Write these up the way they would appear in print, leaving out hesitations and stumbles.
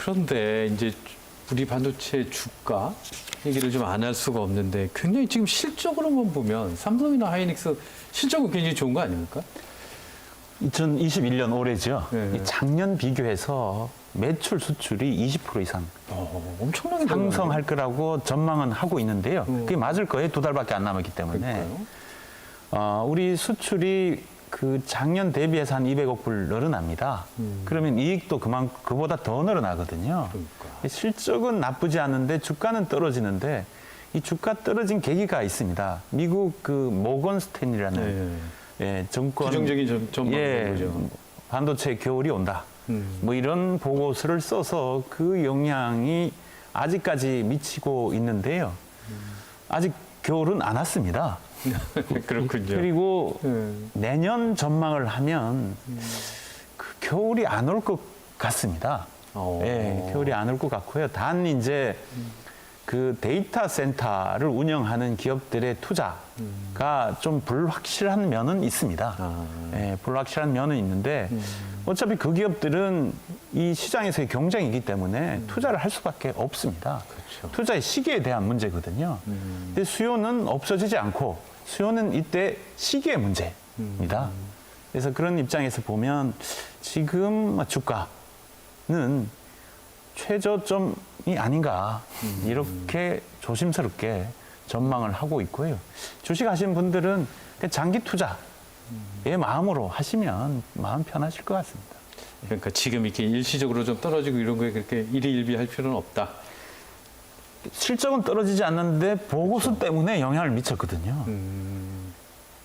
그런데 이제 우리 반도체 주가 얘기를 좀 안 할 수가 없는데 굉장히 지금 실적으로만 보면 삼성이나 하이닉스 실적은 굉장히 좋은 거 아닙니까? 2021년 올해죠. 네. 작년 비교해서 매출 수출이 20% 이상 엄청나게 상승할 거라고 전망은 하고 있는데요. 그게 맞을 거예요. 2달밖에 안 남았기 때문에. 우리 수출이 그 작년 대비해서 한 200억 불 늘어납니다. 그러면 이익도 그보다 더 늘어나거든요. 그러니까. 실적은 나쁘지 않은데 주가는 떨어지는데 이 주가 떨어진 계기가 있습니다. 미국 그 모건 스탠리라는 정권 부정적인 전망인 거죠. 반도체 겨울이 온다. 뭐 이런 보고서를 써서 그 영향이 아직까지 미치고 있는데요. 아직 겨울은 안 왔습니다. 그렇군요. 그리고 내년 전망을 하면 그 겨울이 안 올 것 같습니다. 겨울이 안 올 것 같고요. 단 이제 그 데이터 센터를 운영하는 기업들의 투자가 좀 불확실한 면은 있습니다. 불확실한 면은 있는데 어차피 그 기업들은 이 시장에서의 경쟁이기 때문에 투자를 할 수밖에 없습니다. 그렇죠. 투자의 시기에 대한 문제거든요. 근데 수요는 없어지지 않고 수요는 이때 시기의 문제입니다. 그래서 그런 입장에서 보면 지금 주가는 최저점이 아닌가 이렇게 조심스럽게 전망을 하고 있고요. 주식 하시는 분들은 장기 투자의 마음으로 하시면 마음 편하실 것 같습니다. 그러니까 지금 이렇게 일시적으로 좀 떨어지고 이런 거에 그렇게 일희일비할 필요는 없다. 실적은 떨어지지 않는데 보고서 때문에 영향을 미쳤거든요.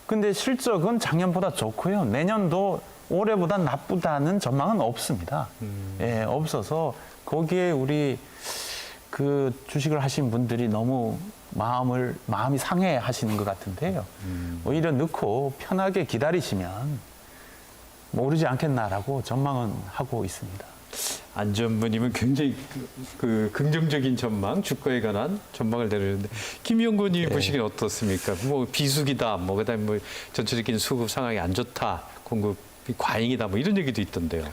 근데 실적은 작년보다 좋고요. 내년도 올해보다 나쁘다는 전망은 없습니다. 없어서 거기에 우리 그 주식을 하신 분들이 너무 마음이 상해하시는 것 같은데요. 오히려 넣고 편하게 기다리시면 모르지 않겠나라고 전망은 하고 있습니다. 안 전무님은 굉장히 그 긍정적인 전망, 주가에 관한 전망을 내리는데 김 연구원님이 보시기엔 어떻습니까? 뭐 비수기다, 뭐 그다음에 뭐 전체적인 수급 상황이 안 좋다, 공급이 과잉이다, 뭐 이런 얘기도 있던데요.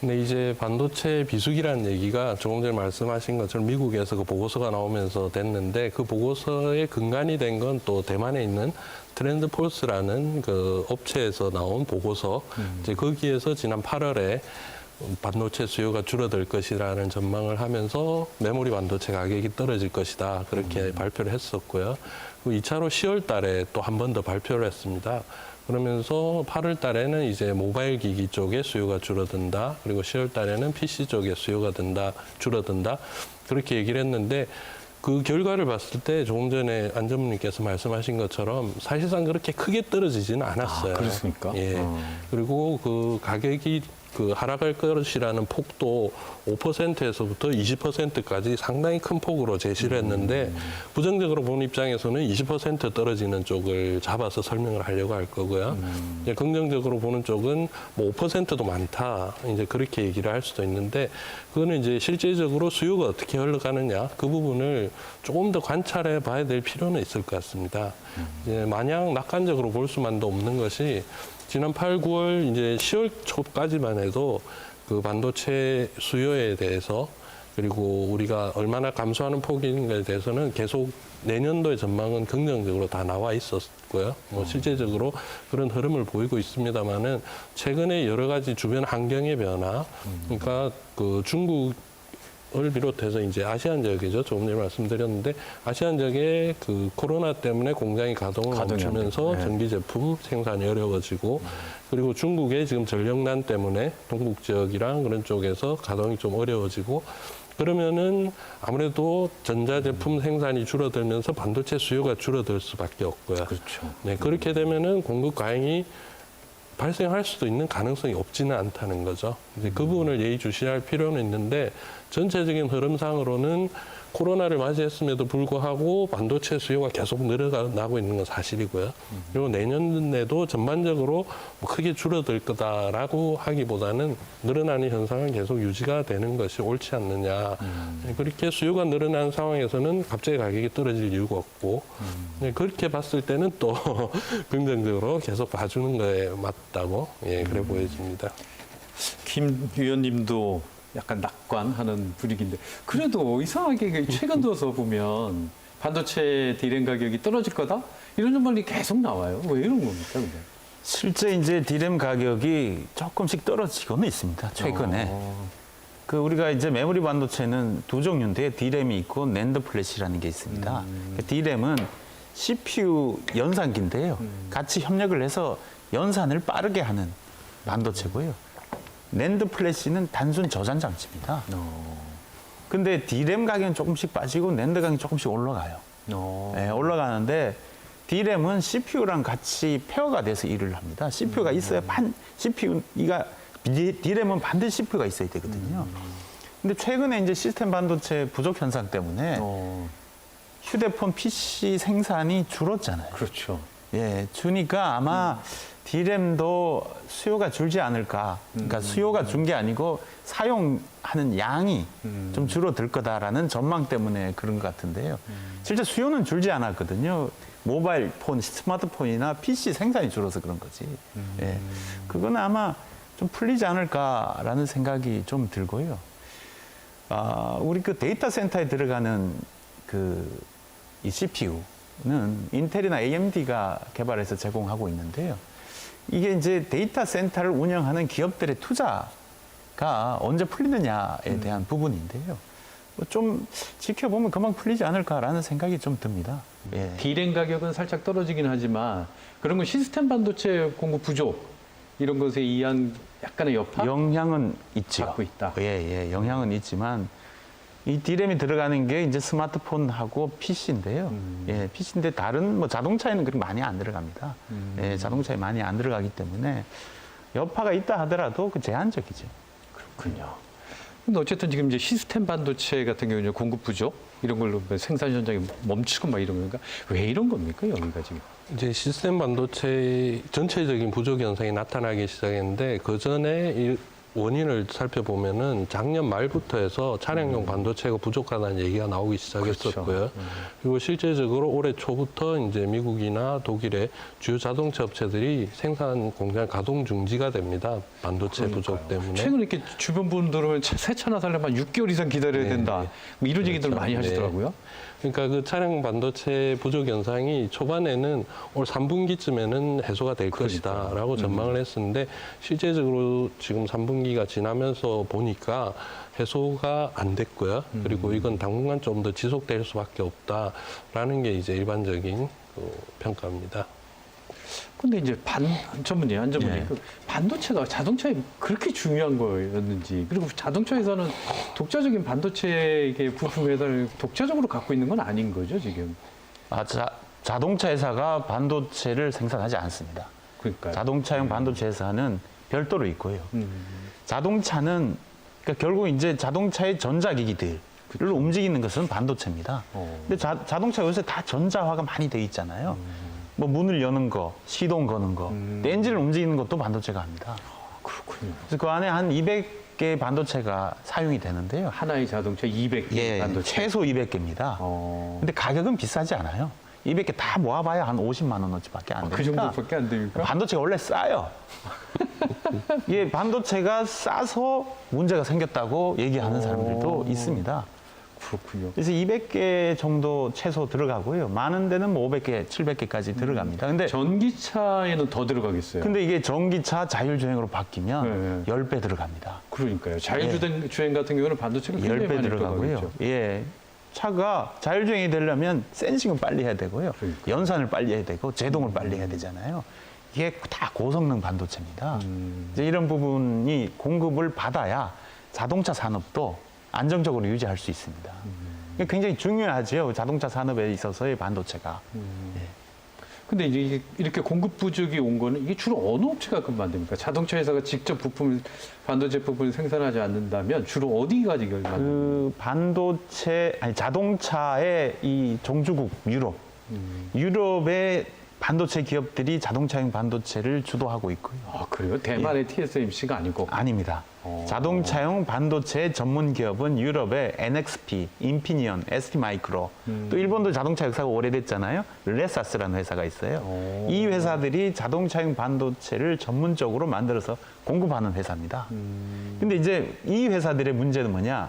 근데 이제 반도체 비수기라는 얘기가 조금 전에 말씀하신 것처럼 미국에서 그 보고서가 나오면서 됐는데 그 보고서의 근간이 된 건 또 대만에 있는 트렌드 폴스라는 그 업체에서 나온 보고서 이제 거기에서 지난 8월에 반도체 수요가 줄어들 것이라는 전망을 하면서 메모리 반도체 가격이 떨어질 것이다. 그렇게 발표를 했었고요. 그리고 2차로 10월 달에 또 한 번 더 발표를 했습니다. 그러면서 8월 달에는 이제 모바일 기기 쪽에 수요가 줄어든다. 그리고 10월 달에는 PC 쪽에 수요가 줄어든다. 그렇게 얘기를 했는데 그 결과를 봤을 때 조금 전에 안 전무님께서 말씀하신 것처럼 사실상 그렇게 크게 떨어지지는 않았어요. 그렇습니까? 예. 그리고 그 가격이 그 하락할 것이라는 폭도 5%에서부터 20%까지 상당히 큰 폭으로 제시를 했는데 부정적으로 보는 입장에서는 20% 떨어지는 쪽을 잡아서 설명을 하려고 할 거고요. 이제 긍정적으로 보는 쪽은 뭐 5%도 많다. 이제 그렇게 얘기를 할 수도 있는데 그거는 이제 실제적으로 수요가 어떻게 흘러가느냐 그 부분을 조금 더 관찰해 봐야 될 필요는 있을 것 같습니다. 이제 마냥 낙관적으로 볼 수만도 없는 것이 지난 8, 9월, 이제 10월 초까지만 해도 그 반도체 수요에 대해서 그리고 우리가 얼마나 감소하는 폭인가에 대해서는 계속 내년도의 전망은 긍정적으로 다 나와 있었고요. 뭐 실제적으로 그런 흐름을 보이고 있습니다만은 최근에 여러 가지 주변 환경의 변화, 그러니까 그 중국 을 비롯해서 이제 아시안 지역이죠. 조금 전에 말씀드렸는데 아시안 지역에 그 코로나 때문에 공장이 가동을 멈추면서 전기 제품 생산이 어려워지고 그리고 중국의 지금 전력난 때문에 동북 지역이랑 그런 쪽에서 가동이 좀 어려워지고 그러면은 아무래도 전자제품 생산이 줄어들면서 반도체 수요가 줄어들 수밖에 없고요. 그렇죠. 네, 그렇게 되면은 공급 과잉이 발생할 수도 있는 가능성이 없지는 않다는 거죠. 이제 그 부분을 예의주시할 필요는 있는데 전체적인 흐름상으로는 코로나를 맞이했음에도 불구하고 반도체 수요가 계속 늘어나고 있는 건 사실이고요. 그리고 내년에도 전반적으로 뭐 크게 줄어들 거다라고 하기보다는 늘어나는 현상은 계속 유지가 되는 것이 옳지 않느냐. 그렇게 수요가 늘어난 상황에서는 갑자기 가격이 떨어질 이유가 없고 그렇게 봤을 때는 또 긍정적으로 계속 봐주는 거에 맞다고 그래 보여집니다. 김 위원님도 약간 낙관하는 분위기인데 그래도 이상하게 최근 들어서 보면 반도체 디램 가격이 떨어질 거다 이런 전망이 계속 나와요. 왜 이런 겁니까? 근데? 실제 이제 디램 가격이 조금씩 떨어지고는 있습니다. 최근에. 그 우리가 이제 메모리 반도체는 두 종류인데 디램이 있고 낸드 플래시라는 게 있습니다. 그 디램은 CPU 연산기인데요. 같이 협력을 해서 연산을 빠르게 하는 반도체고요. 낸드 플래시는 단순 저장 장치입니다. 근데 디램 가격은 조금씩 빠지고 낸드 가격이 조금씩 올라가요. 네, 올라가는데 디램은 CPU랑 같이 페어가 돼서 일을 합니다. CPU가 있어야 디램은 반드시 CPU가 있어야 되거든요. 근데 최근에 이제 시스템 반도체 부족 현상 때문에 휴대폰 PC 생산이 줄었잖아요. 그렇죠. 예, 주니까 아마 디램도 수요가 줄지 않을까. 그러니까 수요가 준 게 아니고 사용하는 양이 좀 줄어들 거다라는 전망 때문에 그런 것 같은데요. 실제 수요는 줄지 않았거든요. 모바일 폰, 스마트폰이나 PC 생산이 줄어서 그런 거지. 예, 그거는 아마 좀 풀리지 않을까라는 생각이 좀 들고요. 우리 그 데이터 센터에 들어가는 이 CPU는 인텔이나 AMD가 개발해서 제공하고 있는데요. 이게 이제 데이터 센터를 운영하는 기업들의 투자가 언제 풀리느냐에 대한 부분인데요. 좀 지켜보면 금방 풀리지 않을까라는 생각이 좀 듭니다. 예. 디램 가격은 살짝 떨어지긴 하지만 그런 건 시스템 반도체 공급 부족 이런 것에 의한 약간의 여파? 영향은 있죠. 받고 있다. 예, 영향은 있지만 이 디램이 들어가는 게 이제 스마트폰하고 PC인데요. 예, PC인데 다른 뭐 자동차에는 그렇게 많이 안 들어갑니다. 예, 자동차에 많이 안 들어가기 때문에 여파가 있다 하더라도 그 제한적이죠. 그렇군요. 근데 어쨌든 지금 이제 시스템 반도체 같은 경우는 공급 부족 이런 걸로 생산 현장이 멈추고 막 이런 건가? 왜 이런 겁니까 여기가 지금? 이제 시스템 반도체 전체적인 부족 현상이 나타나기 시작했는데 그 전에 원인을 살펴보면은 작년 말부터 해서 차량용 반도체가 부족하다는 얘기가 나오기 시작했었고요. 그렇죠. 그리고 실제적으로 올해 초부터 이제 미국이나 독일의 주요 자동차 업체들이 생산 공장 가동 중지가 됩니다. 반도체 부족 때문에. 최근에 이렇게 주변 분들은 새 차나 살려면 6개월 이상 기다려야 된다. 뭐 이런 얘기들 그렇죠. 많이 하시더라고요. 네. 그러니까 그 차량 반도체 부족 현상이 초반에는 올 3분기쯤에는 해소가 될 것이다라고 전망을 했었는데 실제적으로 지금 3분기가 지나면서 보니까 해소가 안 됐고요. 그리고 이건 당분간 좀 더 지속될 수밖에 없다라는 게 이제 일반적인 평가입니다. 근데 이제 안 전문의 예. 그 반도체가 자동차에 그렇게 중요한 거였는지 그리고 자동차 회사는 독자적인 반도체 부품 회사를 독자적으로 갖고 있는 건 아닌 거죠 지금? 자동차 회사가 반도체를 생산하지 않습니다. 그러니까 자동차용 반도체 회사는 별도로 있고요. 자동차는 그러니까 결국 이제 자동차의 전자기기들을 움직이는 것은 반도체입니다. 근데 자동차 요새 다 전자화가 많이 돼 있잖아요. 뭐 문을 여는 거, 시동 거는 거, 엔진을 움직이는 것도 반도체가 합니다. 그렇군요. 그래서 그 안에 한 200개 반도체가 사용이 되는데요. 하나의 자동차 200개 예, 반도체. 최소 200개입니다. 근데 가격은 비싸지 않아요. 200개 다 모아봐야 한 50만 원어치밖에 안 됩니다. 그 정도밖에 안 됩니까? 반도체가 원래 싸요. 예, 반도체가 싸서 문제가 생겼다고 얘기하는 사람들도 있습니다. 그렇군요. 그래서 200개 정도 최소 들어가고요. 많은 데는 뭐 500개, 700개까지 들어갑니다. 근데 전기차에는 더 들어가겠어요. 근데 이게 전기차 자율주행으로 바뀌면 네. 10배 들어갑니다. 그러니까요. 자율주행 같은 경우는 반도체가 굉장히 10배 많이 들어가고요. 들어가겠죠. 예. 차가 자율주행이 되려면 센싱은 빨리 해야 되고요. 그러니까요. 연산을 빨리 해야 되고 제동을 빨리 해야 되잖아요. 이게 다 고성능 반도체입니다. 이제 이런 부분이 공급을 받아야 자동차 산업도 안정적으로 유지할 수 있습니다. 이게 굉장히 중요하죠. 자동차 산업에 있어서의 반도체가. 근데 이제 이렇게 공급 부족이 온 거는 이게 주로 어느 업체가 그럼 만듭니까? 자동차 회사가 직접 반도체 부품을 생산하지 않는다면 주로 어디가 이걸 만듭니까? 자동차의 이 종주국 유럽. 유럽의 반도체 기업들이 자동차용 반도체를 주도하고 있고요. 아, 그래요? 대만의 TSMC가 아니고. 아닙니다. 자동차용 반도체 전문 기업은 유럽의 NXP, 인피니언, ST마이크로, 또 일본도 자동차 역사가 오래됐잖아요. 르네사스라는 회사가 있어요. 이 회사들이 자동차용 반도체를 전문적으로 만들어서 공급하는 회사입니다. 근데 이제 이 회사들의 문제는 뭐냐?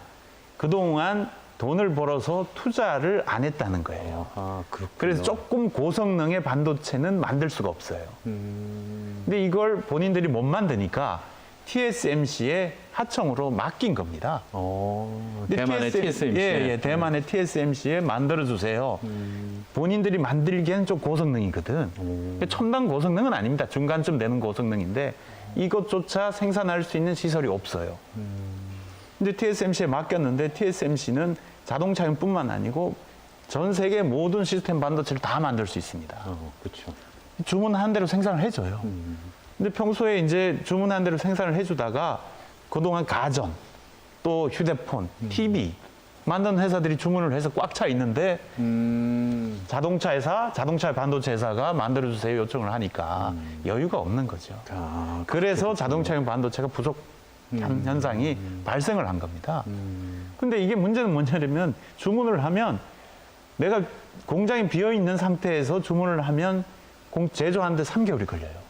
그동안 돈을 벌어서 투자를 안 했다는 거예요. 그래서 조금 고성능의 반도체는 만들 수가 없어요. 근데 이걸 본인들이 못 만드니까 TSMC의 하청으로 맡긴 겁니다. 대만의 TSMC. 예, 대만의 TSMC에 만들어주세요. 본인들이 만들기에는 좀 고성능이거든. 첨단 고성능은 아닙니다. 중간쯤 되는 고성능인데 이것조차 생산할 수 있는 시설이 없어요. 근데 TSMC에 맡겼는데 TSMC는 자동차용뿐만 아니고 전 세계 모든 시스템 반도체를 다 만들 수 있습니다. 그렇죠. 주문한 대로 생산을 해줘요. 근데 평소에 이제 주문한 대로 생산을 해주다가 그동안 가전, 또 휴대폰, TV 만드는 회사들이 주문을 해서 꽉 차 있는데 자동차 회사, 자동차 반도체 회사가 만들어주세요 요청을 하니까 여유가 없는 거죠. 그래서 자동차용 반도체가 부족한 현상이 발생을 한 겁니다. 근데 이게 문제는 뭐냐면 주문을 하면 내가 공장이 비어 있는 상태에서 주문을 하면 제조하는데 3개월이 걸려요.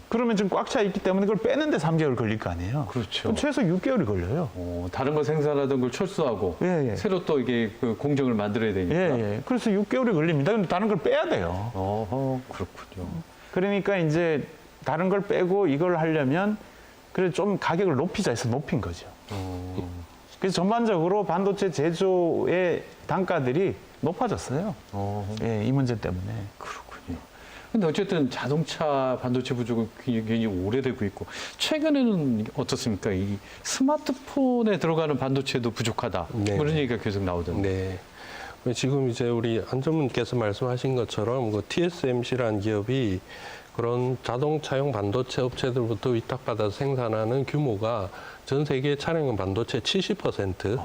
그러면 지금 꽉 차 있기 때문에 그걸 빼는데 3개월 걸릴 거 아니에요. 그렇죠. 그럼 최소 6개월이 걸려요. 다른 거 생산하던 걸 철수하고 예, 예. 새로 또 이게 그 공정을 만들어야 되니까. 예, 예. 그래서 6개월이 걸립니다. 근데 다른 걸 빼야 돼요. 그렇군요. 그러니까 이제 다른 걸 빼고 이걸 하려면 그래 좀 가격을 높이자 해서 높인 거죠. 그래서 전반적으로 반도체 제조의 단가들이 높아졌어요. 예, 이 문제 때문에. 그렇군요. 근데 어쨌든 자동차 반도체 부족은 굉장히 오래되고 있고 최근에는 어떻습니까? 이 스마트폰에 들어가는 반도체도 부족하다. 네. 그런 얘기가 계속 나오던데. 네. 지금 이제 우리 안 전문께서 말씀하신 것처럼 그 TSMC라는 기업이 그런 자동차용 반도체 업체들부터 위탁받아서 생산하는 규모가 전 세계 차량용 반도체 70%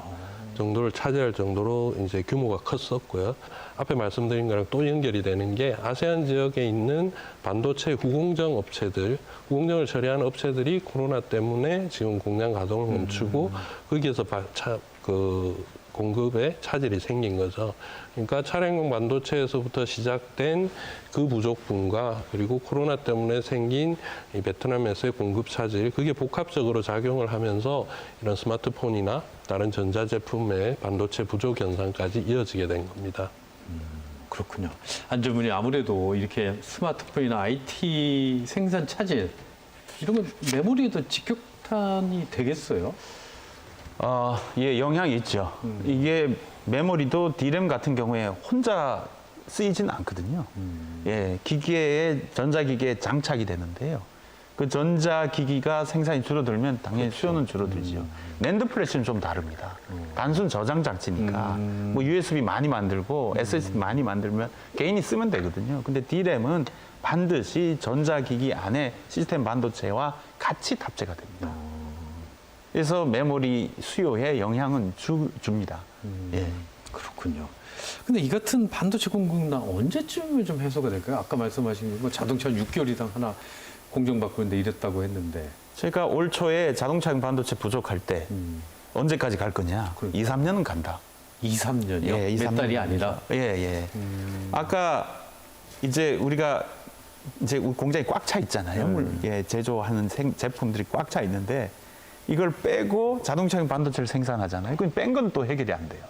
정도를 차지할 정도로 이제 규모가 컸었고요. 앞에 말씀드린 거랑 또 연결이 되는 게 아세안 지역에 있는 반도체 후공정 업체들, 후공정을 처리하는 업체들이 코로나 때문에 지금 공장 가동을 멈추고 거기에서 공급에 차질이 생긴 거죠. 그러니까 차량용 반도체에서부터 시작된 그 부족분과 그리고 코로나 때문에 생긴 이 베트남에서의 공급 차질, 그게 복합적으로 작용을 하면서 이런 스마트폰이나 다른 전자제품의 반도체 부족 현상까지 이어지게 된 겁니다. 그렇군요. 안 전문이 아무래도 이렇게 스마트폰이나 IT 생산 차질 이런 건 메모리에도 직격탄이 되겠어요? 예, 영향이 있죠. 이게 메모리도 D램 같은 경우에 혼자 쓰이지는 않거든요. 예, 전자기기에 장착이 되는데요. 그 전자기기가 생산이 줄어들면 당연히 수요는 줄어들죠. 낸드 플래시는 좀 다릅니다. 단순 저장 장치니까 뭐 USB 많이 만들고 SSD 많이 만들면 개인이 쓰면 되거든요. 근데 D램은 반드시 전자기기 안에 시스템 반도체와 같이 탑재가 됩니다. 그래서 메모리 수요에 영향은 줍니다. 예. 그렇군요. 근데 이 같은 반도체 공급난 언제쯤에 좀 해소가 될까요? 아까 말씀하신 뭐 자동차 6개월이당 하나 공정받고 있는데 이랬다고 했는데. 제가 올 초에 자동차용 반도체 부족할 때 언제까지 갈 거냐? 2, 3년은 간다. 2, 3년이요? 예, 몇 달이 아니라? 예, 예. 아까 이제 우리가 이제 공장이 꽉 차 있잖아요. 예, 제조하는 제품들이 꽉 차 있는데 이걸 빼고 자동차용 반도체를 생산하잖아요. 그럼 뺀 건 또 해결이 안 돼요.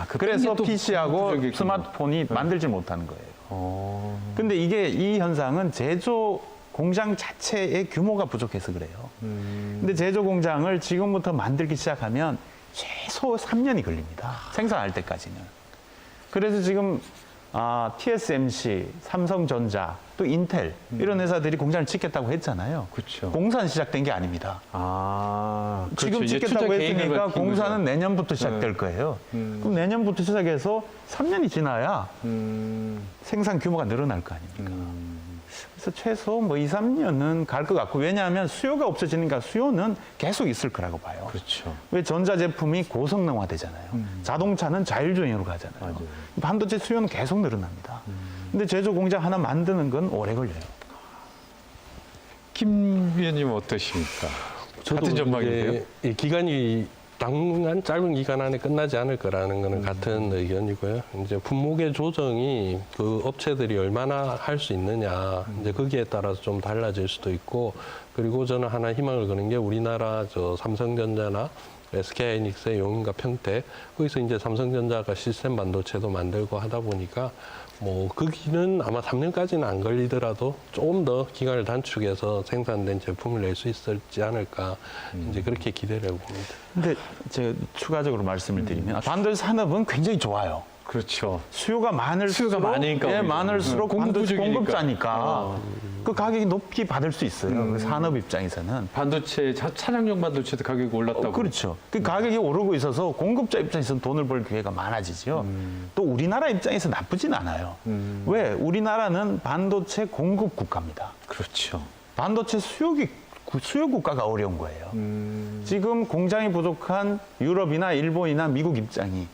그래서 PC하고 스마트폰이 만들지 못하는 거예요. 근데 이 현상은 제조 공장 자체의 규모가 부족해서 그래요. 근데 제조 공장을 지금부터 만들기 시작하면 최소 3년이 걸립니다. 생산할 때까지는. 그래서 지금 TSMC, 삼성전자, 또 인텔 이런 회사들이 공장을 짓겠다고 했잖아요. 그렇죠. 공사는 시작된 게 아닙니다. 지금 그렇죠. 짓겠다고 이제 했으니까 거죠. 공사는 내년부터 시작될 거예요. 그럼 내년부터 시작해서 3년이 지나야 생산 규모가 늘어날 거 아닙니까? 그래서 최소 뭐 2, 3년은 갈 것 같고, 왜냐하면 수요가 없어지니까 수요는 계속 있을 거라고 봐요. 그렇죠. 왜 전자제품이 고성능화되잖아요. 자동차는 자율주행으로 가잖아요. 맞아요. 반도체 수요는 계속 늘어납니다. 근데 제조 공장 하나 만드는 건 오래 걸려요. 김 위원님 어떠십니까? 같은 전망인데요. 이제 이 기간이 당분간 짧은 기간 안에 끝나지 않을 거라는 거는 같은 의견이고요. 이제 분무게 조정이 그 업체들이 얼마나 할 수 있느냐, 이제 거기에 따라서 좀 달라질 수도 있고, 그리고 저는 하나 희망을 거는 게 우리나라 저 삼성전자나 SK하이닉스의 용인과 평택, 거기서 이제 삼성전자가 시스템 반도체도 만들고 하다 보니까 뭐 거기는 아마 3년까지는 안 걸리더라도 조금 더 기간을 단축해서 생산된 제품을 낼 수 있을지 않을까 이제 그렇게 기대를 해봅니다. 근데 제가 추가적으로 말씀을 드리면 반도체 산업은 굉장히 좋아요. 그렇죠. 수요가 많을수록 수요가 많으니까 오히려. 많을수록 공급 반도체 부족이니까. 공급자니까 그 가격이 높이 받을 수 있어요. 그 산업 입장에서는. 반도체 차량용 반도체도 가격이 올랐다고. 그렇죠. 그 가격이 오르고 있어서 공급자 입장에서는 돈을 벌 기회가 많아지죠. 또 우리나라 입장에서 나쁘진 않아요. 왜? 우리나라는 반도체 공급 국가입니다. 그렇죠. 반도체 수요 국가가 어려운 거예요. 지금 공장이 부족한 유럽이나 일본이나 미국 입장이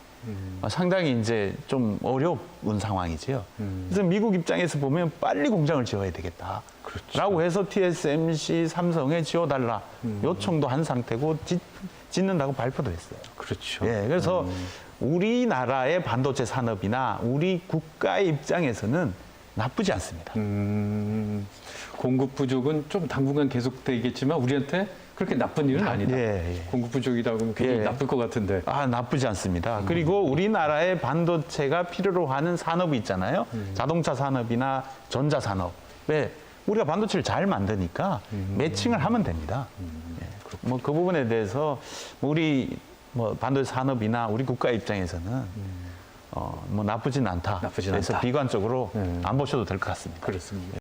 상당히 이제 좀 어려운 상황이지요. 그래서 미국 입장에서 보면 빨리 공장을 지어야 되겠다. 그렇죠. 라고 해서 TSMC, 삼성에 지어달라 요청도 한 상태고 짓는다고 발표도 했어요. 그렇죠. 예, 그래서 우리나라의 반도체 산업이나 우리 국가의 입장에서는 나쁘지 않습니다. 공급 부족은 좀 당분간 계속되겠지만 우리한테 그렇게 나쁜 일은 아니다. 예, 예. 공급 부족이라고 하면 굉장히 예. 나쁠 것 같은데. 아, 나쁘지 않습니다. 그리고 우리나라의 반도체가 필요로 하는 산업이 있잖아요. 자동차 산업이나 전자 산업에 우리가 반도체를 잘 만드니까 매칭을 하면 됩니다. 예. 뭐 그 부분에 대해서 우리 뭐 반도체 산업이나 우리 국가 입장에서는 뭐 나쁘진 않다. 나쁘진 그래서 않다. 비관적으로 안 보셔도 될 것 같습니다. 그렇습니다.